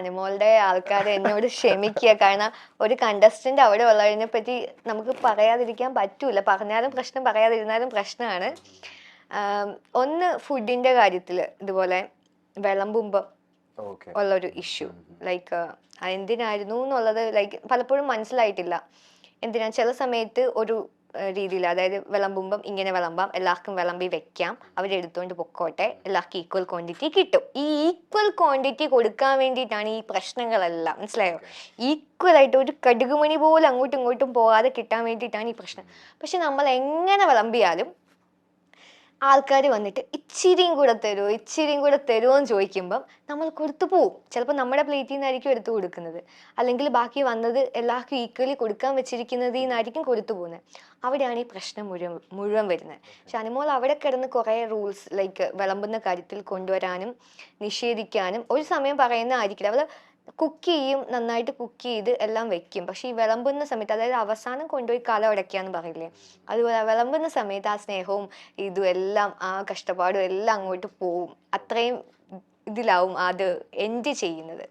ഷാനിമോളുടെ ആൾക്കാർ എന്നോട് ക്ഷമിക്കുക. കാരണം ഒരു കണ്ടസ്റ്റന്റ് അവിടെ ഉള്ളതിനെ പറ്റി നമുക്ക് പറയാതിരിക്കാൻ പറ്റൂല. പറഞ്ഞാലും പ്രശ്നം, പറയാതിരുന്നാലും പ്രശ്നമാണ്. ഒന്ന് ഫുഡിന്റെ കാര്യത്തിൽ ഇതുപോലെ വിളമ്പുമ്പം ഉള്ളൊരു ഇഷ്യൂ, ലൈക്ക് എന്തിനായിരുന്നു എന്നുള്ളത് ലൈക്ക് പലപ്പോഴും മനസ്സിലായിട്ടില്ല. എന്തിനാ ചില സമയത്ത് ഒരു രീതിയിൽ, അതായത് വിളമ്പുമ്പം ഇങ്ങനെ വിളമ്പാം, എല്ലാവർക്കും വിളമ്പി വെക്കാം, അവരെടുത്തുകൊണ്ട് പൊക്കോട്ടെ, എല്ലാവർക്കും ഈക്വൽ ക്വാണ്ടിറ്റി കിട്ടും. ഈ ഈക്വൽ ക്വാണ്ടിറ്റി കൊടുക്കാൻ വേണ്ടിയിട്ടാണ് ഈ പ്രശ്നങ്ങളെല്ലാം, മനസ്സിലായോ? ഈക്വൽ ആയിട്ട് ഒരു കടുകുമണി പോലും അങ്ങോട്ടും ഇങ്ങോട്ടും പോകാതെ കിട്ടാൻ വേണ്ടിയിട്ടാണ് ഈ പ്രശ്നം. പക്ഷെ നമ്മൾ എങ്ങനെ വിളമ്പിയാലും ആൾക്കാർ വന്നിട്ട് ഇച്ചിരിയും കൂടെ തരുമോ എന്ന് ചോദിക്കുമ്പം നമ്മൾ കൊടുത്തു പോവും. ചിലപ്പോൾ നമ്മുടെ പ്ലേറ്റിൽ നിന്നായിരിക്കും എടുത്തു കൊടുക്കുന്നത്, അല്ലെങ്കിൽ ബാക്കി വന്നത് എല്ലാവർക്കും ഈക്വലി കൊടുക്കാൻ വെച്ചിരിക്കുന്നതിൽ നിന്നായിരിക്കും കൊടുത്തു പോകുന്നത്. അവിടെയാണ് ഈ പ്രശ്നം മുഴുവൻ വരുന്നത്. ഷാനിമോൾ അവിടെ കിടന്ന് കുറേ റൂൾസ് ലൈക്ക് വിളമ്പുന്ന കാര്യത്തിൽ കൊണ്ടുവരാനും നിഷേധിക്കാനും ഒരു സമയം പറയുന്നതായിരിക്കില്ല. അവൾ കുക്ക് ചെയ്യും, നന്നായിട്ട് കുക്ക് ചെയ്ത് എല്ലാം വെക്കും. പക്ഷെ ഈ വിളമ്പുന്ന സമയത്ത്, അതായത് അവസാനം കൊണ്ടുപോയി കല ഉടയ്ക്കാന്ന് പറയില്ലേ, അതുപോലെ വിളമ്പുന്ന സമയത്ത് ആ സ്നേഹവും ഇതും എല്ലാം, ആ കഷ്ടപ്പാടും എല്ലാം അങ്ങോട്ട് പോവും. അത്രയും ഇതിലാവും അത് എൻഡ് ചെയ്യുന്നത്.